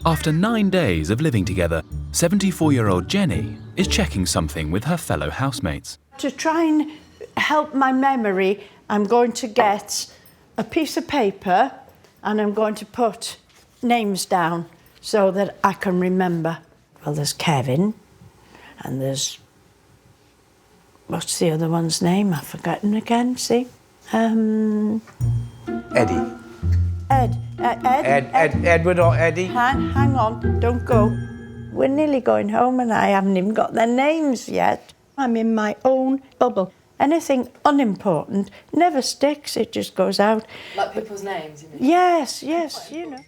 After 9 days of living together, 74-year-old Jenny is checking something with her fellow housemates. To try and help my memory, I'm going to get a piece of paper and I'm going to put names down so that I can remember. Well, there's Kevin and there's... What's the other one's name? I've forgotten again, see? Eddie. Edward or Eddie? Hang on, don't go. We're nearly going home and I haven't even got their names yet. I'm in my own bubble. Anything unimportant never sticks, it just goes out. Like people's names, you mean? Yes, you know.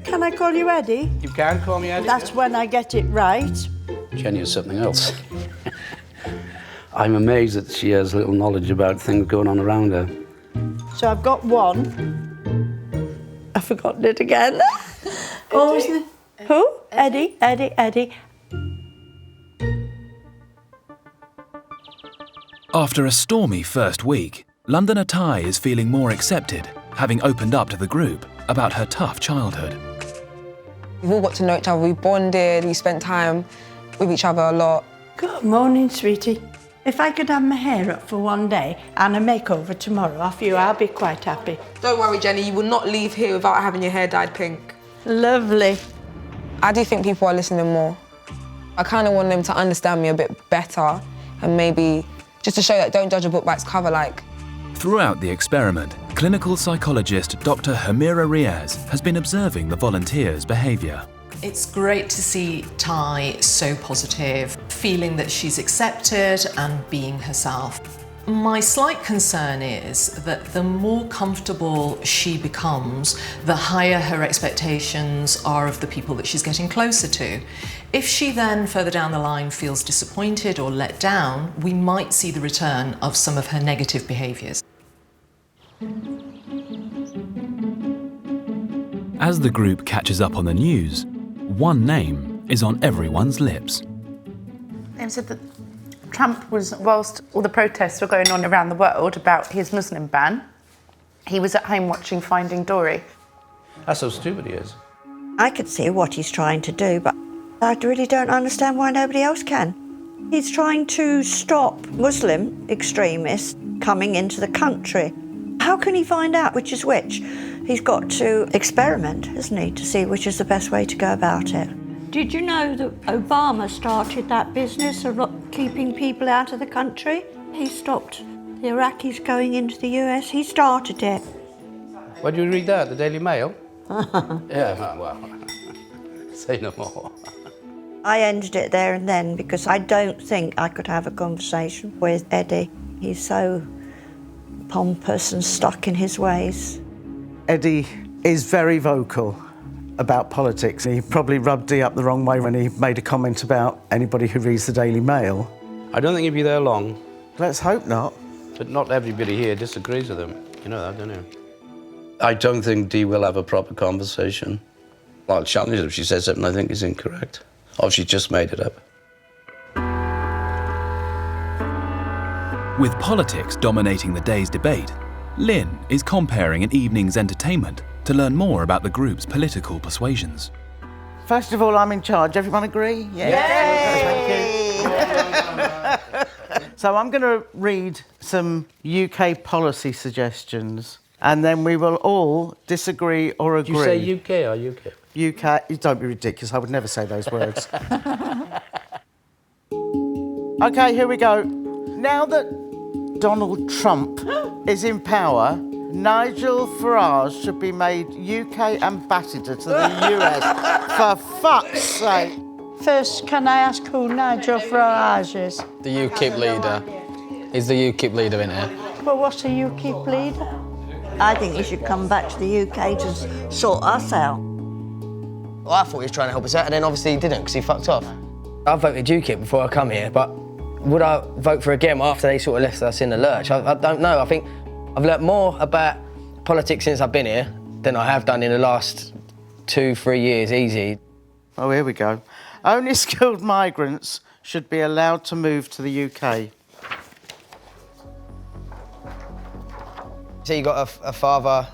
Can I call you Eddie? You can call me Eddie. That's when I get it right. Jenny is something else. I'm amazed that she has little knowledge about things going on around her. So I've got one. I've forgotten it again. What was it? Who? Eddie. After a stormy first week, Londoner Ty is feeling more accepted, having opened up to the group about her tough childhood. We've all got to know each other, we bonded, we spent time with each other a lot. Good morning, sweetie. If I could have my hair up for one day and a makeover tomorrow off you, I'll be quite happy. Don't worry, Jenny, you will not leave here without having your hair dyed pink. Lovely. I do think people are listening more. I kind of want them to understand me a bit better and maybe just to show that don't judge a book by its cover, like. Throughout the experiment, clinical psychologist Dr. Hamira Riaz has been observing the volunteers' behaviour. It's great to see Ty so positive, feeling that she's accepted and being herself. My slight concern is that the more comfortable she becomes, the higher her expectations are of the people that she's getting closer to. If she then further down the line feels disappointed or let down, we might see the return of some of her negative behaviours. As the group catches up on the news, one name is on everyone's lips. They said that Trump was, whilst all the protests were going on around the world about his Muslim ban, he was at home watching Finding Dory. That's how stupid he is. I could see what he's trying to do, but I really don't understand why nobody else can. He's trying to stop Muslim extremists coming into the country. How can he find out which is which? He's got to experiment, hasn't he, to see which is the best way to go about it. Did you know that Obama started that business of keeping people out of the country? He stopped the Iraqis going into the US. He started it. Where do you read that? The Daily Mail? Yeah, well, say no more. I ended it there and then because I don't think I could have a conversation with Eddie. He's so pompous and stuck in his ways. Eddie is very vocal about politics. He probably rubbed Dee up the wrong way when he made a comment about anybody who reads the Daily Mail. I don't think he'll be there long. Let's hope not. But not everybody here disagrees with him. You know that, don't you? I don't think Dee will have a proper conversation. I'll challenge her if she says something I think is incorrect. Or she just made it up. With politics dominating the day's debate, Lynn is comparing an evening's entertainment to learn more about the group's political persuasions. First of all, I'm in charge. Everyone agree? Yay! Thank you. So I'm going to read some UK policy suggestions and then we will all disagree or agree. Did you say UK or UK? UK, don't be ridiculous, I would never say those words. OK, here we go. Now that Donald Trump is in power, Nigel Farage should be made UK ambassador to the US. For fuck's sake. First, can I ask who Nigel Farage is? The UKIP leader. He's the UKIP leader in here. Well, what's a UKIP leader? I think he should come back to the UK to sort us out. Well, I thought he was trying to help us out, and then obviously he didn't, because he fucked off. I voted UKIP before I come here, but would I vote for again after they sort of left us in the lurch? I don't know. I think I've learnt more about politics since I've been here than I have done in the last 2-3 years, easy. Oh, here we go. Only skilled migrants should be allowed to move to the UK. So you got a father,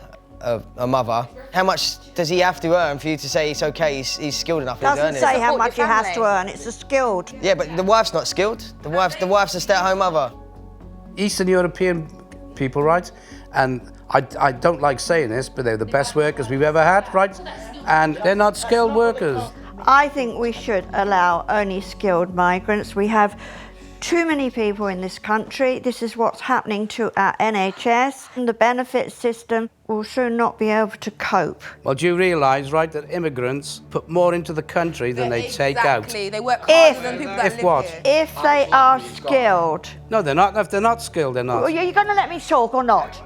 a mother, How much does he have to earn for you to say it's okay, he's skilled enough? Doesn't he's say earning? how much he has to earn, it's the skilled. Yeah, but the wife's not skilled. The wife's a stay-at-home mother. Eastern European people, right? And I don't like saying this, but they're the best workers we've ever had, right? And they're not skilled workers. I think we should allow only skilled migrants. We have too many people in this country. This is what's happening to our NHS. And the benefit system will soon not be able to cope. Well, do you realise, right, that immigrants put more into the country than they take out? Exactly, they work harder than people that If live what? here. If they are skilled. No, they're not. If they're not skilled, they're not. Well, you're going to let me talk or not?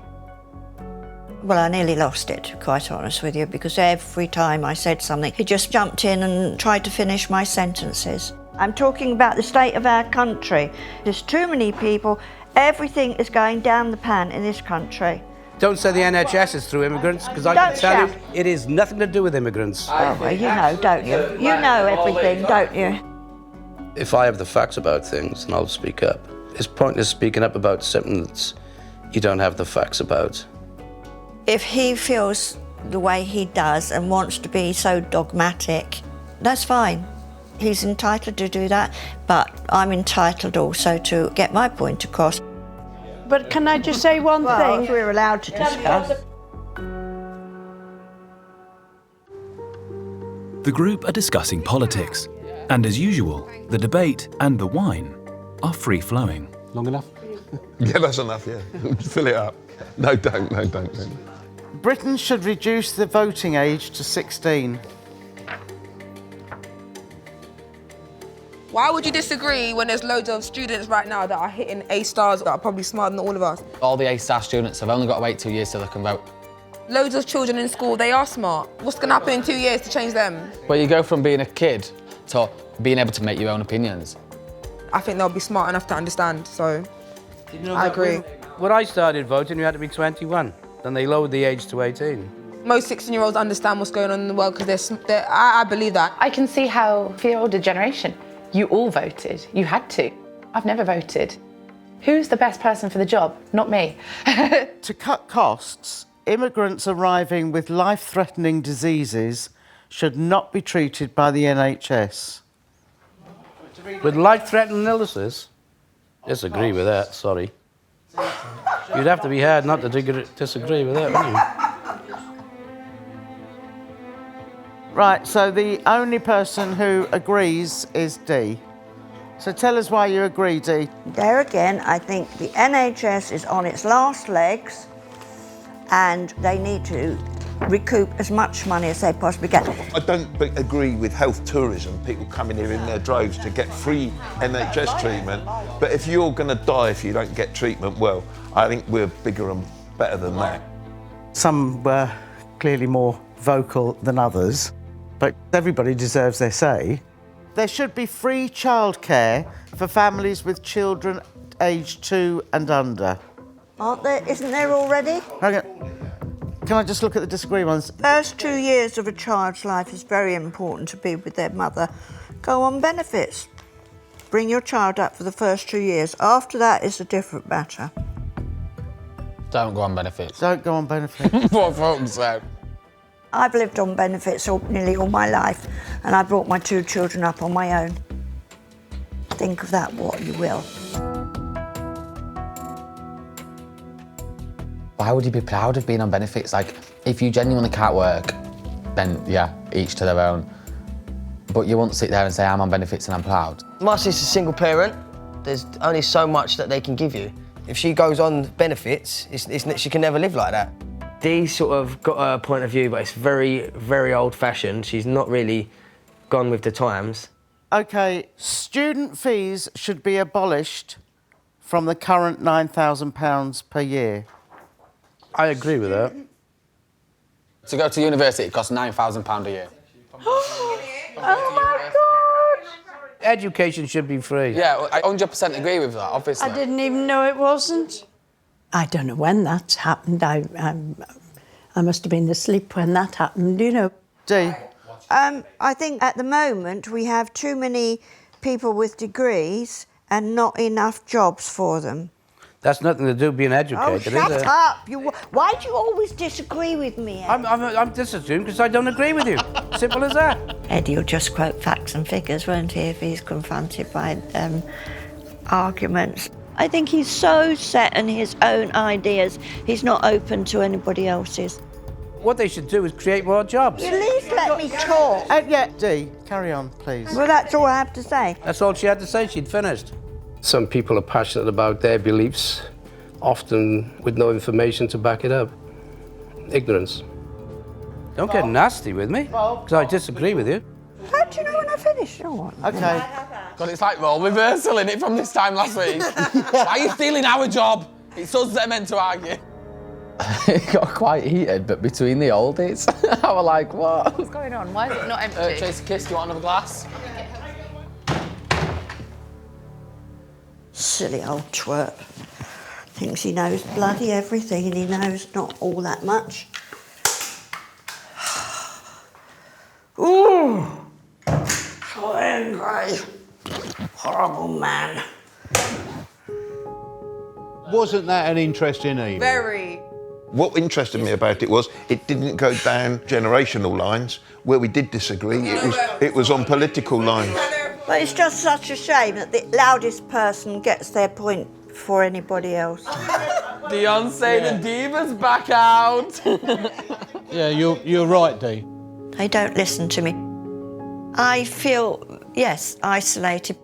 Well, I nearly lost it, quite honest with you, because every time I said something, he just jumped in and tried to finish my sentences. I'm talking about the state of our country. There's too many people. Everything is going down the pan in this country. Don't say the NHS is through immigrants, because I can tell you it is nothing to do with immigrants. Oh, well, you know, don't you? You know everything, don't you? If I have the facts about things, then I'll speak up. It's pointless speaking up about something that you don't have the facts about. If he feels the way he does and wants to be so dogmatic, that's fine. He's entitled to do that, but I'm entitled also to get my point across. But can I just say one thing? We're allowed to discuss. The group are discussing politics, and as usual, the debate and the wine are free-flowing. Long enough? Yeah, that's enough, yeah. Fill it up. No, don't. Britain should reduce the voting age to 16. Why would you disagree when there's loads of students right now that are hitting A stars that are probably smarter than all of us? All the A-star students have only got to wait 2 years till they can vote. Loads of children in school, they are smart. What's going to happen in 2 years to change them? But you go from being a kid to being able to make your own opinions. I think they'll be smart enough to understand, so Did you know I that agree. When I started voting, you had to be 21. Then they lowered the age to 18. Most 16-year-olds understand what's going on in the world because I believe that. I can see how, for the older generation, you all voted. You had to. I've never voted. Who's the best person for the job? Not me. To cut costs, immigrants arriving with life-threatening diseases should not be treated by the NHS. With life-threatening illnesses? Disagree with that, sorry. You'd have to be hard not to disagree with that, wouldn't you? Right, so the only person who agrees is Dee. So tell us why you agree, Dee. There again, I think the NHS is on its last legs and they need to recoup as much money as they possibly can. I don't agree with health tourism, people coming here in their droves to get free NHS treatment. But if you're going to die if you don't get treatment, well, I think we're bigger and better than that. Some were clearly more vocal than others, but everybody deserves their say. There should be free childcare for families with children aged 2 and under. Aren't there? Isn't there already? Okay. Can I just look at the disagree ones? First 2 years of a child's life is very important to be with their mother. Go on benefits. Bring your child up for the first 2 years. After that is a different matter. Don't go on benefits. Don't go on benefits. What folks said. I've lived on benefits nearly all my life, and I brought my 2 children up on my own. Think of that what you will. Why would you be proud of being on benefits? Like, if you genuinely can't work, then yeah, each to their own. But you won't sit there and say, I'm on benefits and I'm proud. My sister's a single parent. There's only so much that they can give you. If she goes on benefits, she can never live like that. Dee's sort of got her point of view, but it's very, very old-fashioned. She's not really gone with the times. OK, student fees should be abolished from the current £9,000 per year. I agree with that. To go to university, it costs £9,000 a year. Oh my God! Education should be free. Yeah, I 100% agree with that, obviously. I didn't even know it wasn't. I don't know when that's happened. I must have been asleep when that happened, you know. Dee? I think at the moment we have too many people with degrees and not enough jobs for them. That's nothing to do with being Oh, educated, shut is it? up. Why do you always disagree with me, Ed? I'm disassuming because I don't agree with you. Simple as that. Eddie will just quote facts and figures, won't he, if he's confronted by arguments. I think he's so set in his own ideas, he's not open to anybody else's. What they should do is create more jobs. At least let me talk. Yeah, Dee, carry on, please. Well, that's all I have to say. That's all she had to say. She'd finished. Some people are passionate about their beliefs, often with no information to back it up. Ignorance. Don't get nasty with me, because I disagree with you. How do you know when I finish? Oh, Okay. God, it's like role reversal, innit, from this time last week. Why are you stealing our job? It's us that are meant to argue. It got quite heated, but between the oldies, I was like, what? What's going on? Why is it not empty? Tracy Kiss, do you want another glass? silly old twerp. Thinks he knows bloody everything and he knows not all that much. Ooh! So angry. Horrible man. Wasn't that an interesting email? Very. What interested me about it was it didn't go down generational lines where we did disagree. It was on political lines. But it's just such a shame that the loudest person gets their point before anybody else. Beyonce, the diva's back out. Yeah, you're right, Dee. They don't listen to me. I feel, yes, isolated.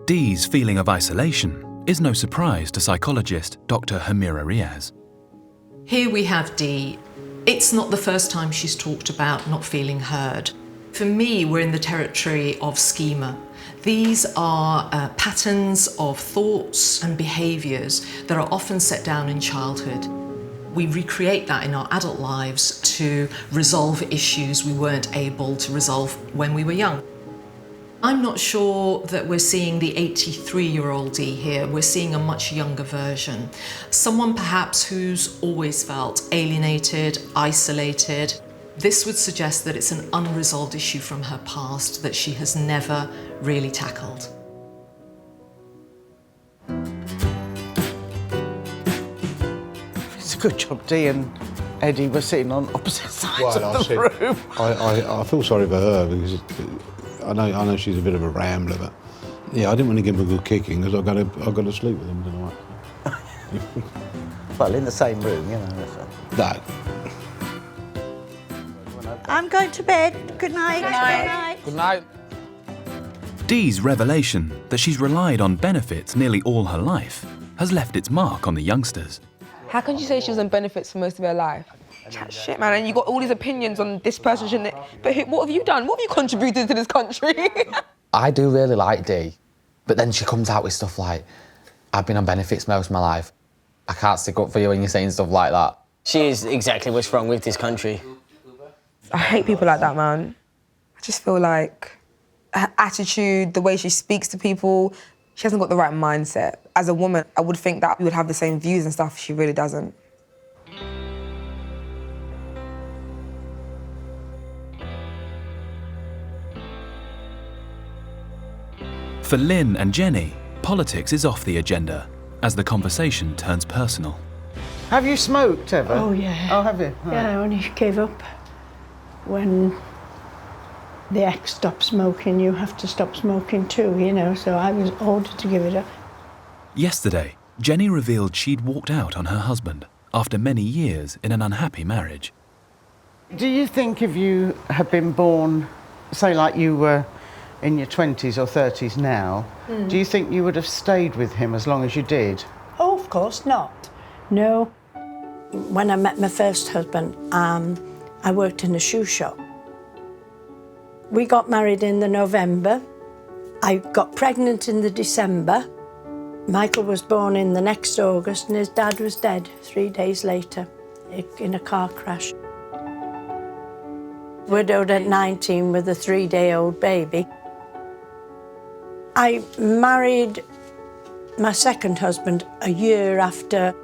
Dee's feeling of isolation is no surprise to psychologist Dr. Hamira Riaz. Here we have Dee. It's not the first time she's talked about not feeling heard. For me, we're in the territory of schema. These are patterns of thoughts and behaviours that are often set down in childhood. We recreate that in our adult lives to resolve issues we weren't able to resolve when we were young. I'm not sure that we're seeing the 83-year-old Dee here. We're seeing a much younger version. Someone perhaps who's always felt alienated, isolated. This would suggest that it's an unresolved issue from her past that she has never really tackled. It's a good job Dee and Eddie were sitting on opposite sides of the room. I feel sorry for her because I know she's a bit of a rambler, but yeah, I didn't want to give her a good kicking because I've got to sleep with them tonight. Well, in the same room, you know. No. I'm going to bed. Good night. Good night. Good night. Dee's revelation that she's relied on benefits nearly all her life has left its mark on the youngsters. How can you say she was on benefits for most of her life? Chat shit, man, and you got all these opinions on this person, shouldn't it? But what have you done? What have you contributed to this country? I do really like Dee, but then she comes out with stuff like, I've been on benefits most of my life. I can't stick up for you when you're saying stuff like that. She is exactly what's wrong with this country. I hate people like that, man. I just feel like her attitude, the way she speaks to people, she hasn't got the right mindset. As a woman, I would think that we would have the same views and stuff. She really doesn't. For Lynn and Jenny, politics is off the agenda as the conversation turns personal. Have you smoked ever? Oh, yeah. Oh, have you? Right. Yeah, I only gave up when the ex stopped smoking. You have to stop smoking too, you know, so I was ordered to give it up. Yesterday, Jenny revealed she'd walked out on her husband after many years in an unhappy marriage. Do you think if you had been born, say like you were in your 20s or 30s now, do you think you would have stayed with him as long as you did? Oh, of course not. No. When I met my first husband, I worked in a shoe shop. We got married in the November. I got pregnant in the December. Michael was born in the next August and his dad was dead 3 days later in a car crash. Widowed at 19 with a 3-day-old baby. I married my second husband a year after.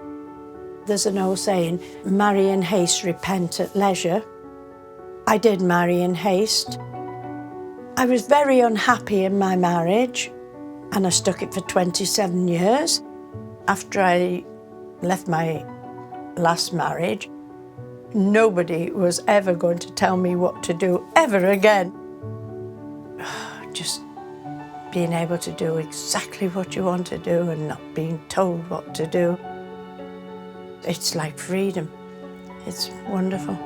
There's an old saying, marry in haste, repent at leisure. I did marry in haste. I was very unhappy in my marriage and I stuck it for 27 years. After I left my last marriage, nobody was ever going to tell me what to do ever again. Just being able to do exactly what you want to do and not being told what to do. It's like freedom. It's wonderful.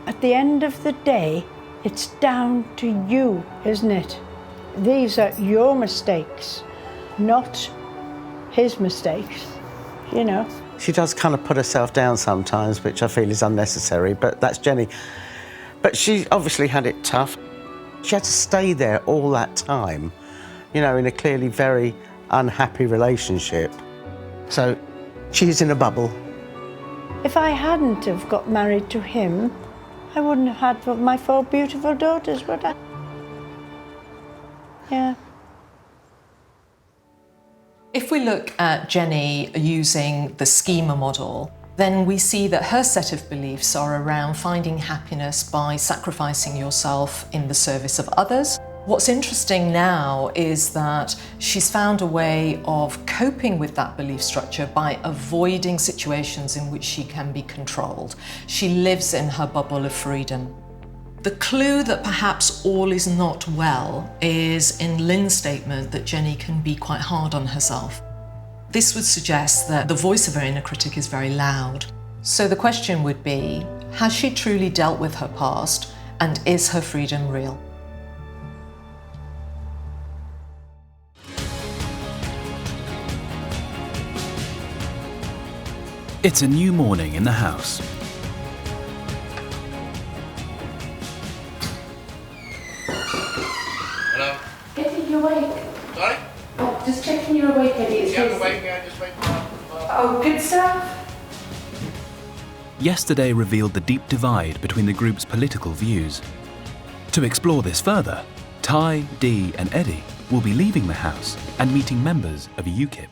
At the end of the day, it's down to you, isn't it? These are your mistakes, not his mistakes, you know. She does kind of put herself down sometimes, which I feel is unnecessary, but that's Jenny. But she obviously had it tough. She had to stay there all that time, you know, in a clearly very unhappy relationship. So she's in a bubble. If I hadn't have got married to him, I wouldn't have had my 4 beautiful daughters, would I? Yeah. If we look at Jenny using the schema model, then we see that her set of beliefs are around finding happiness by sacrificing yourself in the service of others. What's interesting now is that she's found a way of coping with that belief structure by avoiding situations in which she can be controlled. She lives in her bubble of freedom. The clue that perhaps all is not well is in Lynn's statement that Jenny can be quite hard on herself. This would suggest that the voice of her inner critic is very loud. So the question would be, has she truly dealt with her past, and is her freedom real? It's a new morning in the house. Hello? Eddie, you awake? Sorry? Oh, just checking you're awake, Eddie. Yeah, I'm awake, yeah, just wait for Oh, good stuff. Yesterday revealed the deep divide between the group's political views. To explore this further, Ty, Dee and Eddie will be leaving the house and meeting members of UKIP.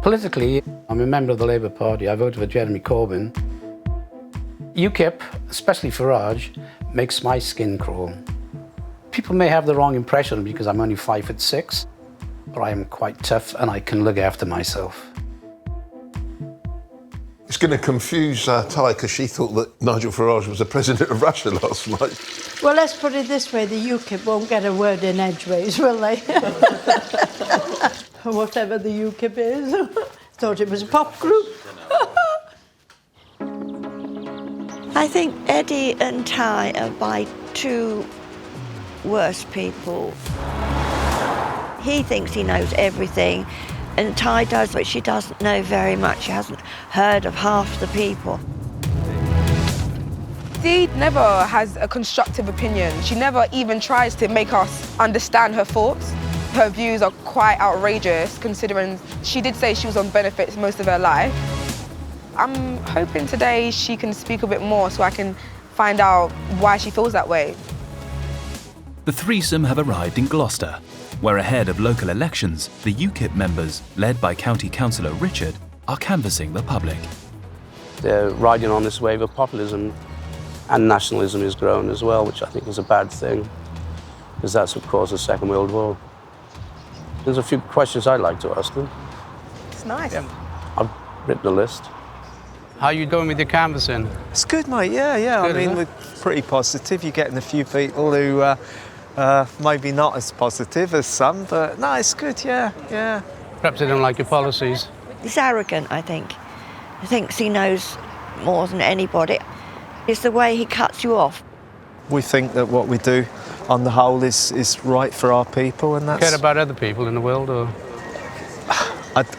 Politically, I'm a member of the Labour Party. I voted for Jeremy Corbyn. UKIP, especially Farage, makes my skin crawl. People may have the wrong impression because I'm only 5'6", but I am quite tough and I can look after myself. It's going to confuse Ty because she thought that Nigel Farage was the president of Russia last night. Well, let's put it this way, the UKIP won't get a word in edgeways, will they? Whatever the UKIP is. Thought it was a pop group. I think Eddie and Ty are my 2 worst people. He thinks he knows everything, and Ty does, but she doesn't know very much. She hasn't heard of half the people. Dee never has a constructive opinion. She never even tries to make us understand her thoughts. Her views are quite outrageous, considering she did say she was on benefits most of her life. I'm hoping today she can speak a bit more so I can find out why she feels that way. The threesome have arrived in Gloucester, where ahead of local elections, the UKIP members, led by County Councillor Richard, are canvassing the public. They're riding on this wave of populism, and nationalism has grown as well, which I think is a bad thing, because that's what caused the Second World War. There's a few questions I'd like to ask them. It's nice. Yeah. I've written a list. How are you going with your canvassing? It's good, mate, yeah. Good, I mean, we're pretty positive. You're getting a few people who maybe not as positive as some, but no, it's good, yeah. Perhaps they don't like your policies. He's arrogant, I think. He thinks he knows more than anybody. It's the way he cuts you off. We think that what we do on the whole is right for our people, and that's... Care about other people in the world, or...?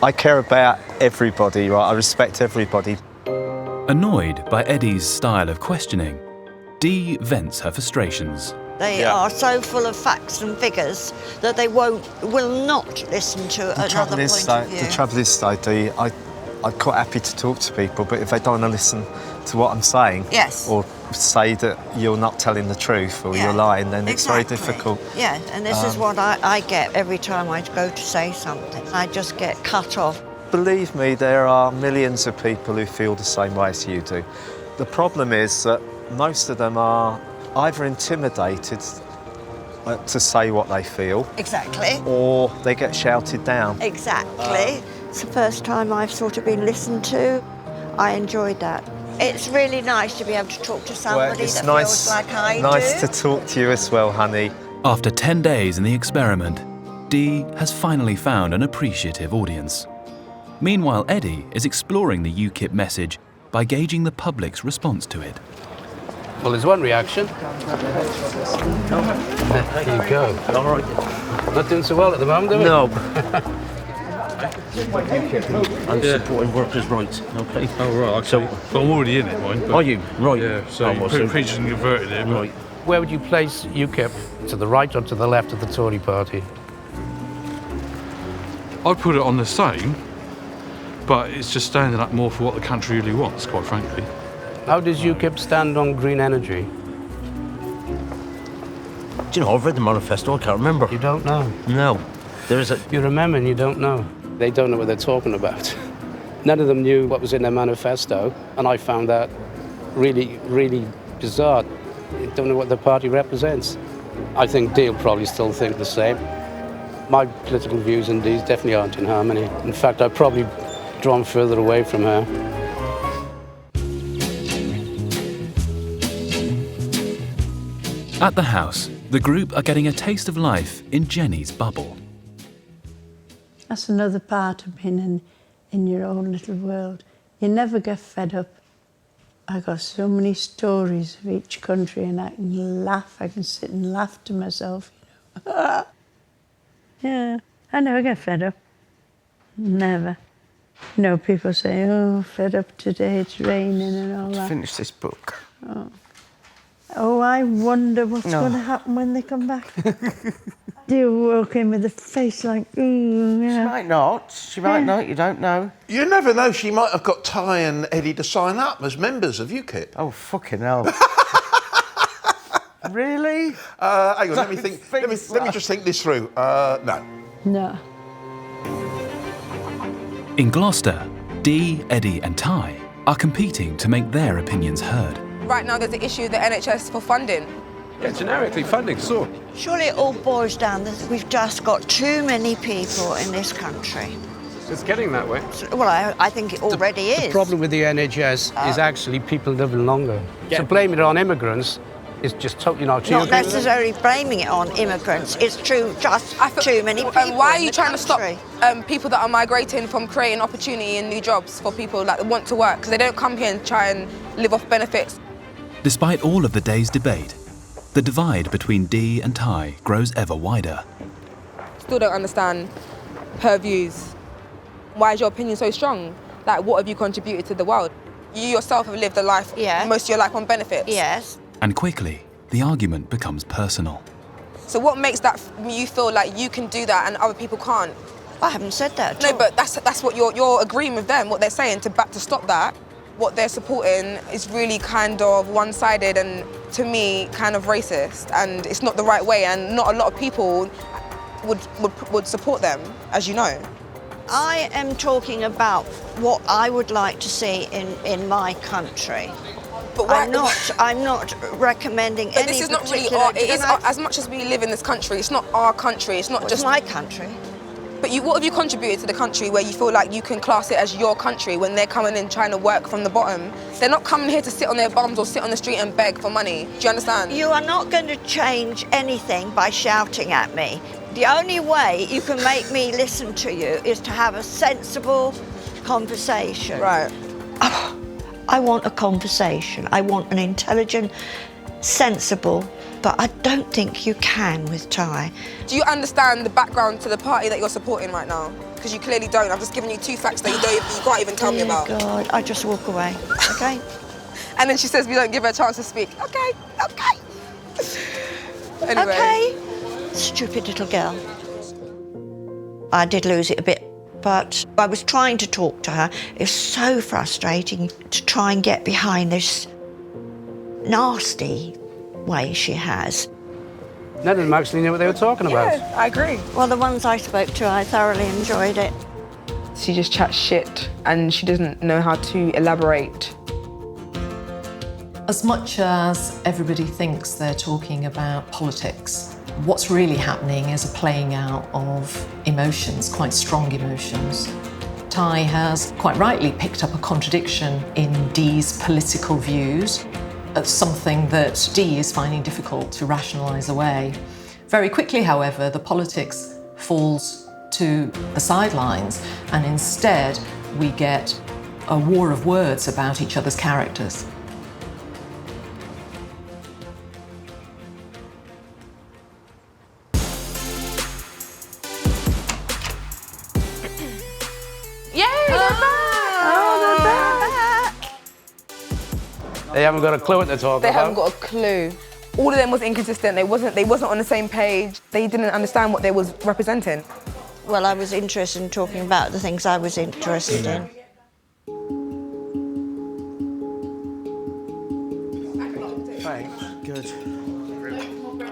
I care about everybody, right? I respect everybody. Annoyed by Eddie's style of questioning, Dee vents her frustrations. They are so full of facts and figures that they will not listen to another point of view. The trouble is, though, Dee, I'm quite happy to talk to people, but if they don't want to listen to what I'm saying, yes, or say that you're not telling the truth or you're lying, then it's very difficult. Yeah, and this is what I get every time I go to say something. I just get cut off. Believe me, there are millions of people who feel the same way as you do. The problem is that most of them are either intimidated to say what they feel. Exactly. Or they get shouted down. Exactly. It's the first time I've sort of been listened to. I enjoyed that. It's really nice to be able to talk to somebody that feels like I do. Nice to talk to you as well, honey. After 10 days in the experiment, Dee has finally found an appreciative audience. Meanwhile, Eddie is exploring the UKIP message by gauging the public's response to it. Well, there's one reaction. There you go. All right. Not doing so well at the moment, are we? No. I'm supporting workers' rights, okay? Oh, right, okay. So, but I'm already in it, mind. Are you? Right. Yeah, so preachers and converted it. Right. Where would you place UKIP? To the right or to the left of the Tory party? I'd put it on the same, but it's just standing up more for what the country really wants, quite frankly. How does UKIP stand on green energy? Do you know, I've read the manifesto, I can't remember. You don't know? No. There is a... You remember and you don't know. They don't know what they're talking about. None of them knew what was in their manifesto, and I found that really, really bizarre. They don't know what the party represents. I think Dee will probably still think the same. My political views and Dee's definitely aren't in harmony. In fact, I've probably drawn further away from her. At the house, the group are getting a taste of life in Jenny's bubble. That's another part of being in your own little world. You never get fed up. I got so many stories of each country and I can laugh. I can sit and laugh to myself. You know. Yeah, I never get fed up. Never. You know, people say, oh, fed up today, it's raining and all that. Finish this book. Oh, I wonder what's going to happen when they come back. You walk in with a face like, ooh, yeah. She might not. She might not. You don't know. You never know. She might have got Ty and Eddie to sign up as members of UKIP. Oh, fucking hell. Really? Hang on, let me think. Let me just think this through. No. No. In Gloucester, Dee, Eddie and Ty are competing to make their opinions heard. Right now there's an issue with the NHS for funding. Yeah, generically funding, so. Surely it all boils down that we've just got too many people in this country. It's getting that way. Well, I think it already is. The problem with the NHS is actually people living longer. To blame it on immigrants is just totally not true. Not necessarily blaming it on immigrants. It's true, just too many people. Why are you trying to stop people that are migrating from creating opportunity and new jobs for people that want to work? Because they don't come here and try and live off benefits. Despite all of the day's debate, the divide between Dee and Ty grows ever wider. Still don't understand her views. Why is your opinion so strong? Like, what have you contributed to the world? You yourself have lived a life, most of your life on benefits. Yes. And quickly, the argument becomes personal. So what makes that you feel like you can do that and other people can't? I haven't said that at No, all. but that's what you're agreeing with them, what they're saying, to stop that. What they're supporting is really kind of one-sided and, to me, kind of racist. And it's not the right way, and not a lot of people would support them, as you know. I am talking about what I would like to see in my country. But why, I'm not recommending but any this is not really particular... our... It is as much as we live in this country, it's not our country, it's not just... my country. But what have you contributed to the country where you feel like you can class it as your country when they're coming in trying to work from the bottom? They're not coming here to sit on their bums or sit on the street and beg for money. Do you understand? You are not going to change anything by shouting at me. The only way you can make me listen to you is to have a sensible conversation. Right. I want a conversation. I want an intelligent, sensible, but I don't think you can with Ty. Do you understand the background to the party that you're supporting right now? Because you clearly don't. I've just given you 2 facts that you can't even tell me about. Oh God, I just walk away, okay? And then she says we don't give her a chance to speak. Okay. Anyway. Okay. Stupid little girl. I did lose it a bit, but I was trying to talk to her. It's so frustrating to try and get behind this nasty way she has. None of them actually knew what they were talking about. Yeah, I agree. Well, the ones I spoke to, I thoroughly enjoyed it. She just chats shit and she doesn't know how to elaborate. As much as everybody thinks they're talking about politics, what's really happening is a playing out of emotions, quite strong emotions. Ty has quite rightly picked up a contradiction in Dee's political views, something that Dee is finding difficult to rationalise away. Very quickly, however, the politics falls to the sidelines, and instead we get a war of words about each other's characters. They haven't got a clue what they're talking They about. haven't got a clue. All of them was inconsistent. They wasn't on the same page. They didn't understand what they was representing. Well, I was interested in talking about the things I was interested in. Thanks. Good.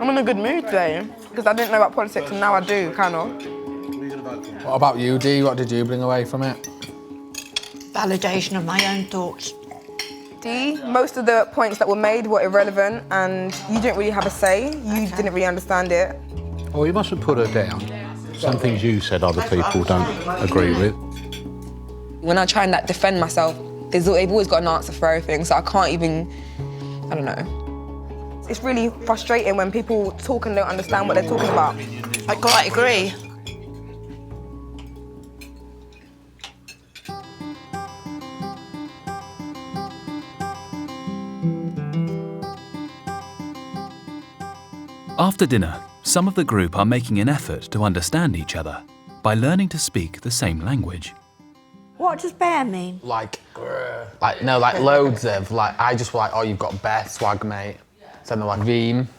I'm in a good mood today because I didn't know about politics and now I do, kind of. What about you, Dee? What did you bring away from it? Validation of my own thoughts. Dee, most of the points that were made were irrelevant and you didn't really have a say. You didn't really understand it. Well, you mustn't put her down. Some things you said other people don't agree with. When I try and defend myself, they've always got an answer for everything, so I can't even, I don't know. It's really frustrating when people talk and don't understand what they're talking about. I quite agree. After dinner, some of the group are making an effort to understand each other by learning to speak the same language. What does bear mean? Like loads of, I just were like, oh, you've got bear swag, mate. So they're like, ream.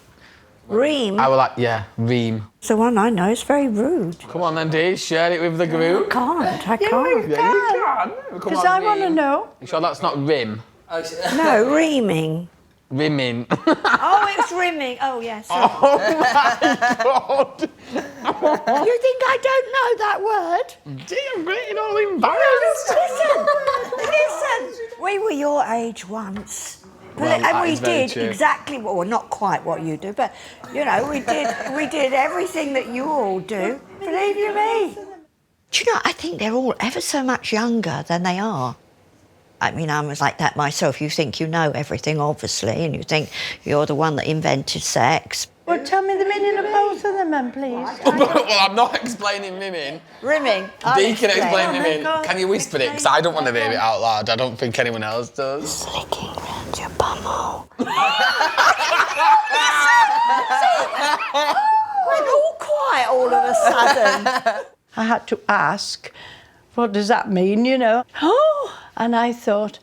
Ream? I was like, yeah, ream. It's the one I know, it's very rude. Come on then, Dee, share it with the group. I can't. Yeah, you can. Because I want to know. You sure that's not rim? No, reaming. Rimming. Oh, it's rimming. Oh, yes. Oh, my God. You think I don't know that word? Dee, I'm getting all embarrassed. Listen. We were your age once. Well, and that we is very did true. exactly, well, not quite what you do, but, you know, we did everything that you all do. Believe you me. Do you know, I think they're all ever so much younger than they are. I mean, I was like that myself. You think you know everything, obviously, and you think you're the one that invented sex. Well, tell me the meaning of both of them then, please. Well, I'm not explaining rimming. Rimming. Dee can explain Oh, my rimming. God. Can you whisper it? Because I don't want to hear it out loud. I don't think anyone else does. Slicking round your bumhole. We're all quiet all of a sudden. I had to ask, what does that mean, you know? Oh, and I thought,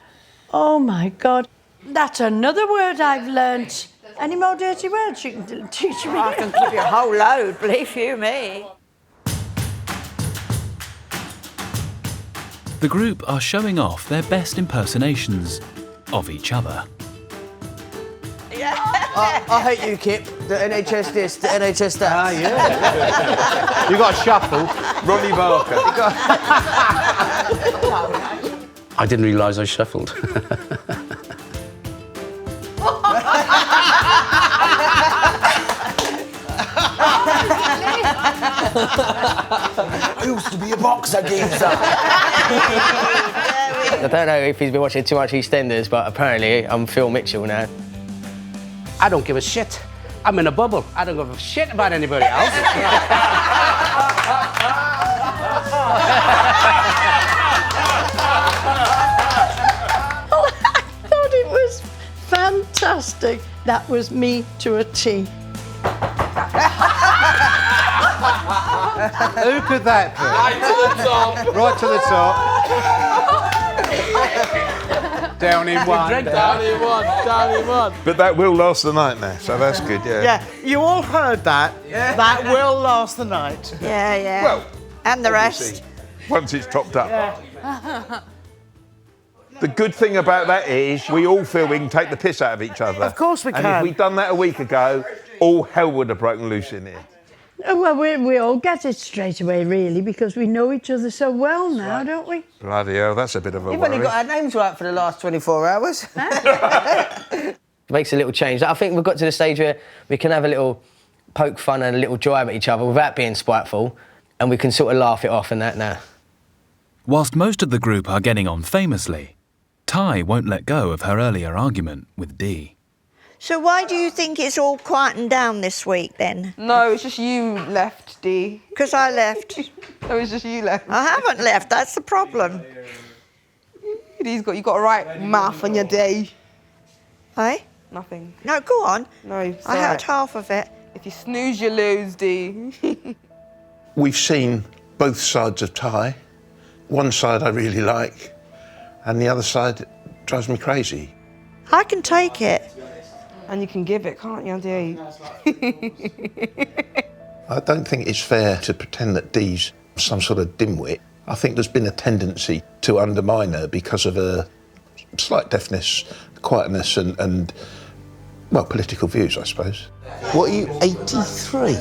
oh my God, that's another word I've learnt. Any more dirty words you can teach me? I can give you a whole load, believe you me. The group are showing off their best impersonations of each other. I hate you, Kip. The NHS this, the NHS that. Ah, yeah. You got shuffled. Ronnie Barker. I didn't realise I shuffled. I used to be a boxer, geezer. I don't know if he's been watching too much EastEnders, but apparently I'm Phil Mitchell now. I don't give a shit. I'm in a bubble. I don't give a shit about anybody else. I thought it was fantastic. That was me to a T. Who could that be? Right to the top. Down in one. Down in one, down in one. But that will last the night now, so that's good, yeah. Yeah, you all heard that. Yeah. That will last the night. Yeah, yeah. Well, and the rest. once it's topped up. The good thing about that is we all feel we can take the piss out of each other. Of course we And can. if we'd done that a week ago, all hell would have broken loose in here. Well, we all get it straight away, really, because we know each other so well now, don't we? Bloody hell, that's a bit of a You've worry. only got our names right for the last 24 hours. It makes a little change. I think we've got to the stage where we can have a little poke fun and a little jibe at each other without being spiteful, and we can sort of laugh it off and that now. Whilst most of the group are getting on famously, Ty won't let go of her earlier argument with Dee. So why do you think it's all quietened down this week then? No, it's just you left, Dee. Because I left. No, it's just you left. I haven't left, that's the problem. You got a right mouth on your day. Hey? Nothing. No, go on. No, it's I all heard right. half of it. If you snooze, you lose, Dee. We've seen both sides of Ty. One side I really like, and the other side drives me crazy. I can take it. And you can give it, can't you, Dee? I don't think it's fair to pretend that Dee's some sort of dimwit. I think there's been a tendency to undermine her because of her slight deafness, quietness and well, political views, I suppose. What are you, 83?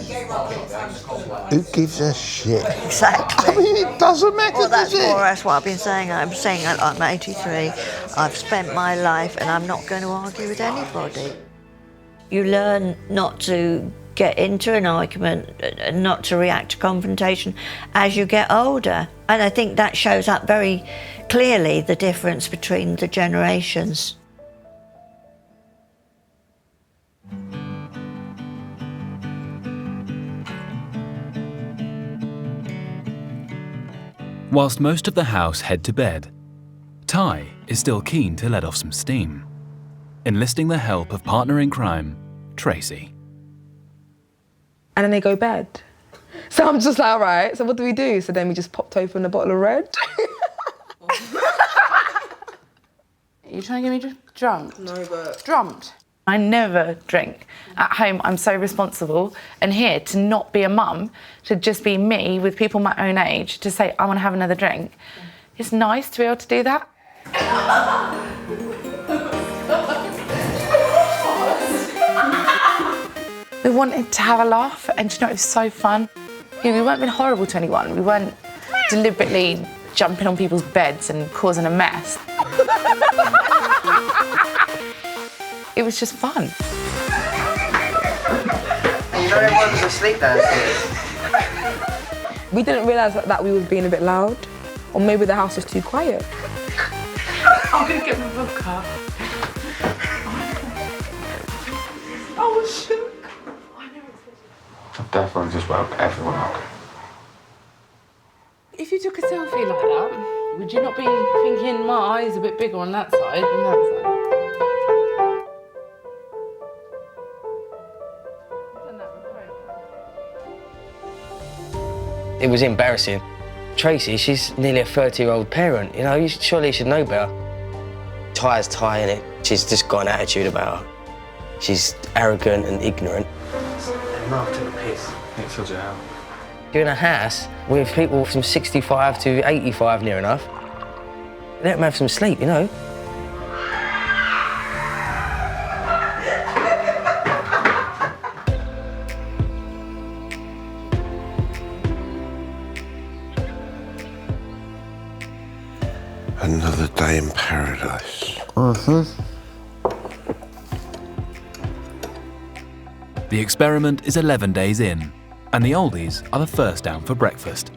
Who gives a shit? Exactly. I mean, it doesn't matter, Well, that's does it? more or less what I've been saying. I'm saying I'm 83. I've spent my life and I'm not going to argue with anybody. You learn not to get into an argument and not to react to confrontation as you get older. And I think that shows up very clearly, the difference between the generations. Whilst most of the house head to bed, Ty is still keen to let off some steam, enlisting the help of partner in crime, Tracy. And then they go bed. So I'm just like, all right, so what do we do? So then we just popped open a bottle of red. Are you trying to get me drunk? No, but... Drumped. I never drink. At home, I'm so responsible. And here, to not be a mum, to just be me with people my own age, to say, I want to have another drink, it's nice to be able to do that. We wanted to have a laugh, and you know, it was so fun. We weren't being horrible to anyone. We weren't deliberately jumping on people's beds and causing a mess. It was just fun. You know everyone was asleep downstairs. We didn't realise that we was being a bit loud, or maybe the house was too quiet. I'm gonna get my book up. I was shook. I've definitely just woke everyone up. If you took a selfie like that, would you not be thinking my eyes are a bit bigger on that side than that side? It was embarrassing. Tracy, she's nearly a 30-year-old parent, you know, surely you should know better. Ty's Ty, innit? She's just got an attitude about her. She's arrogant and ignorant. Mark took a piss. It's such a hell. You're in a house with people from 65 to 85 near enough. Let them have some sleep, you know? Another day in paradise. The experiment is 11 days in, and the oldies are the first down for breakfast.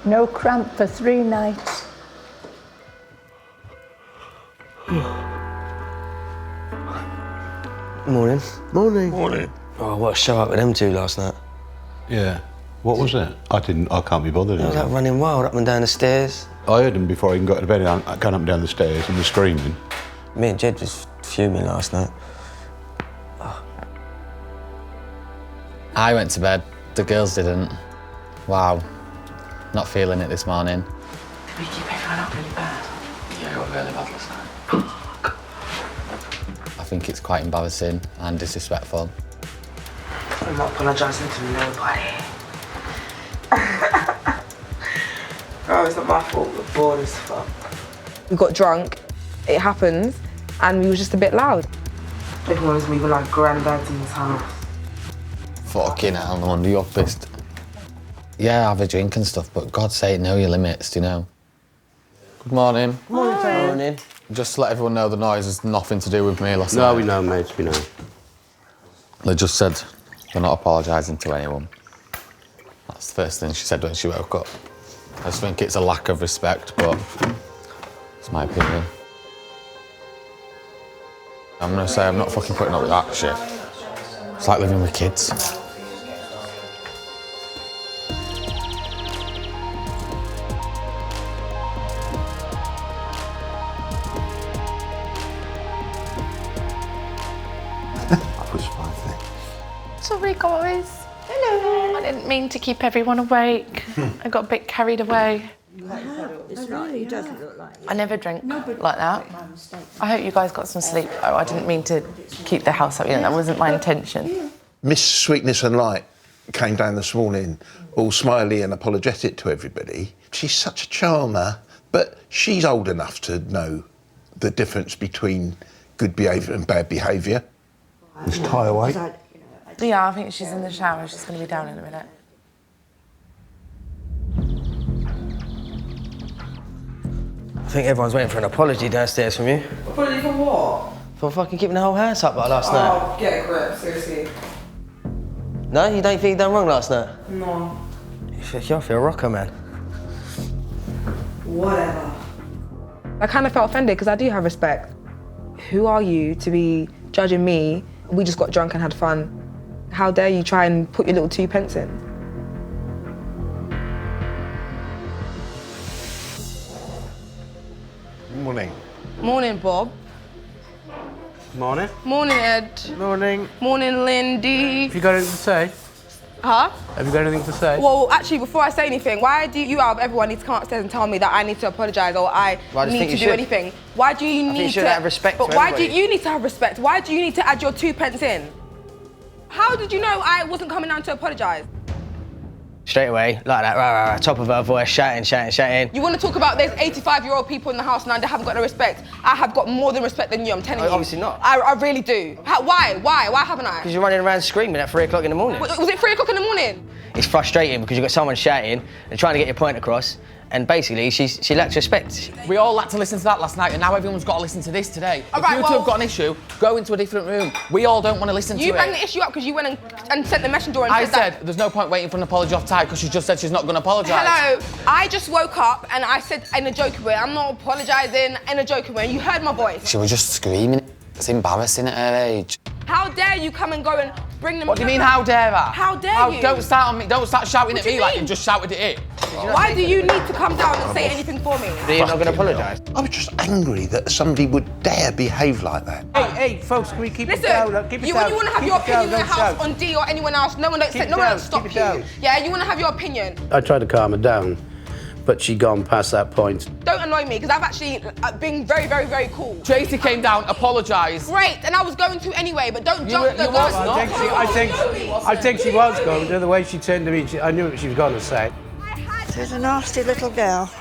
No cramp for 3 nights. Morning. Morning. Morning. Oh, what a show up with them two last night. Yeah. What was that? I can't be bothered. They was like running wild up and down the stairs. I heard them before I even got to bed, going up and down the stairs and they're screaming. Me and Jed was fuming last night. I went to bed, the girls didn't. Wow, not feeling it this morning. We keep everyone up really bad. Yeah, I got really bad last night. I think it's quite embarrassing and disrespectful. I'm not apologising to nobody. Oh, it's not my fault, we're bored as fuck. We got drunk, it happens, and we were just a bit loud. Everyone was moving like granddads in this house. Fucking hell, I'm under your fist. Yeah, have a drink and stuff, but God's sake, know your limits, do you know? Good morning. Morning. Just to let everyone know the noise has nothing to do with me last night. No, we know, mate, we know. They just said they're not apologising to anyone. That's the first thing she said when she woke up. I just think it's a lack of respect, but it's my opinion. I'm gonna say I'm not fucking putting up with that shit. It's like living with kids. Sorry, guys. Hello. I didn't mean to keep everyone awake. I got a bit carried away. It really doesn't look like I never drink like that. I hope you guys got some sleep. Oh, I didn't mean to keep the house up. You know, that wasn't my intention. Miss Sweetness and Light came down this morning all smiley and apologetic to everybody. She's such a charmer, but she's old enough to know the difference between good behaviour and bad behaviour. Is Ty awake? Yeah, I think she's in the shower. She's going to be down in a minute. I think everyone's waiting for an apology downstairs from you. Apology for what? For fucking keeping the whole house up like last night. Oh, get a grip, seriously. No, you don't think you done wrong last night? No. You're a rocker, man. Whatever. I kind of felt offended because I do have respect. Who are you to be judging me? We just got drunk and had fun. How dare you try and put your little 2 pence in? Morning. Morning, Bob. Morning. Morning, Ed. Morning. Morning, Lindy. Have you got anything to say? Huh? Have you got anything to say? Well, actually, before I say anything, why do you out of everyone need to come upstairs and tell me that I need to apologise or I need to do anything? Why do you need to have respect But to why do everybody. you need to have respect? Why do you need to add your 2 pence in? How did you know I wasn't coming down to apologise? Straight away, like that, rah, rah, rah, top of her voice, shouting. You want to talk about there's 85-year-old people in the house now that haven't got no respect. I have got more than respect than you, I'm telling you. Obviously not. I really do. Why? Why haven't I? Because you're running around screaming at 3 o'clock in the morning. Was it 3 o'clock in the morning? It's frustrating because you've got someone shouting and trying to get your point across, and basically she lacks respect. We all had to listen to that last night, and now everyone's got to listen to this today. All If right, you two have got an issue, go into a different room. We all don't want to listen to it. You banged the issue up because you went and sent the messenger and I said that. said there's no point waiting for an apology off Ty because she just said she's not going to apologise. Hello, I just woke up and I said in a joking way, I'm not apologising in a joking way, and you heard my voice. She was just screaming. It's embarrassing at her age. How dare you come and go and bring them... What do you mean, how dare I? How dare you? Don't start on me. Don't start shouting What at do you me like mean? you just shouted at it. Why do you need to come down and say anything for me? You're not going to apologise? I was just angry that somebody would dare behave like that. Hey, folks, can we keep Listen, it down? Keep it you, down. when you want to have Keep your it down, opinion in the don't house shout. on D or anyone else, no one will stop Keep it you. down. Yeah, you want to have your opinion. I tried to calm her down, but she'd gone past that point. Don't annoy me, because I've actually been very, very, very cool. Tracy came down, apologised. Great, and I was going to anyway, but don't jump the gun. I think she was going to. The way she turned to me, I knew what she was going to say. She's a nasty little girl.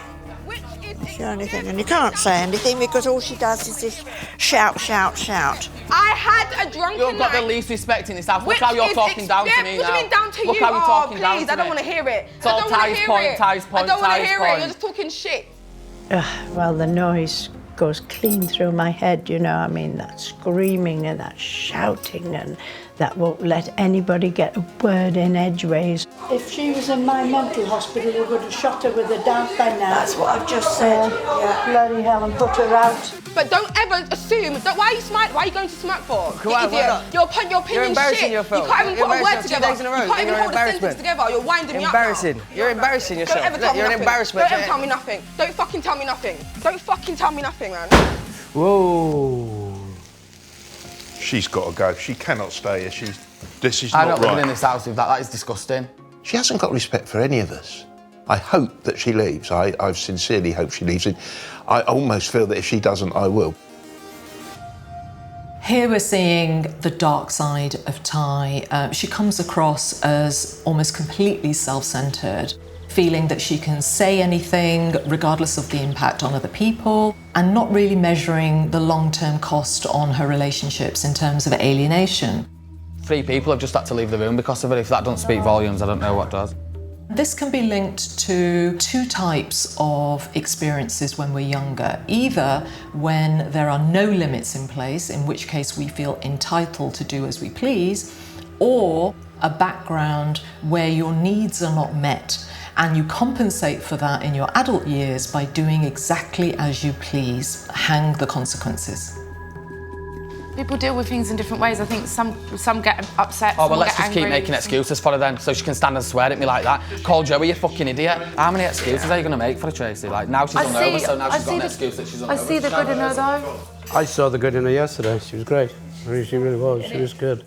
That's the only thing. And you can't say anything because all she does is just shout, shout, shout. I had a drunken You've got night. the least respect in this house. Look Which how you're is talking down to me What now. do you mean down to Look you? how you're talking down Please, to I don't me. want to hear it. It's all Ty's point, Ty's point, I don't want to Ty's hear point. it. You're just talking shit. Well, the noise goes clean through my head, you know. I mean, that screaming and that shouting, and that won't let anybody get a word in edgeways. If she was in my mental hospital, they would have shot her with a dart by now. That's what I've just said. Yeah. Bloody hell, and put her out. But don't ever assume. Why are you smiling? Why are you going to smoke for? Why- why idiot. not? Your opinion's You're embarrassing shit. yourself. You can't even You're put a word embarrassing together. yourself 2 days in a row. You can't even You're hold a sentence embarrassment. together. You're winding me up. Embarrassing. You're embarrassing yourself. Don't ever tell me You're an nothing. embarrassment. Don't ever tell me nothing. Don't fucking tell me nothing. Don't fucking tell me nothing, man. Whoa. She's got to go. She cannot stay here. This is I'm not not living right. in this house with that. That is disgusting. She hasn't got respect for any of us. I hope that she leaves. I sincerely hope she leaves. I almost feel that if she doesn't, I will. Here we're seeing the dark side of Ty. She comes across as almost completely self-centred, feeling that she can say anything regardless of the impact on other people, and not really measuring the long-term cost on her relationships in terms of alienation. 3 people have just had to leave the room because of it. If that doesn't speak volumes, I don't know what does. This can be linked to 2 types of experiences when we're younger. Either when there are no limits in place, in which case we feel entitled to do as we please, or a background where your needs are not met And you compensate for that in your adult years by doing exactly as you please. Hang the consequences. People deal with things in different ways. I think some get upset. Oh, well, some let's get just keep angry. making excuses for her then, so she can stand and swear at me like that. Call Joey a fucking idiot. How many excuses are you going to make for her, Tracy? Like, now she's hungover, so now she's got an excuse that she's hungover. I see the good in her, though. I saw the good in her yesterday. She was great. She really was. She was good.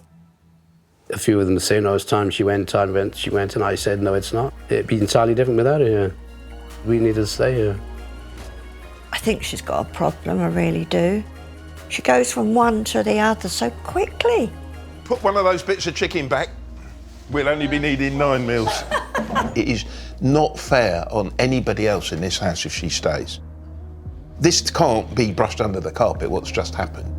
A few of them saying, "Oh, it's time she went, and I said, no, it's not. It'd be entirely different without her here. We need to stay here." I think she's got a problem, I really do. She goes from one to the other so quickly. Put one of those bits of chicken back. We'll only be needing 9 meals. It is not fair on anybody else in this house if she stays. This can't be brushed under the carpet, what's just happened.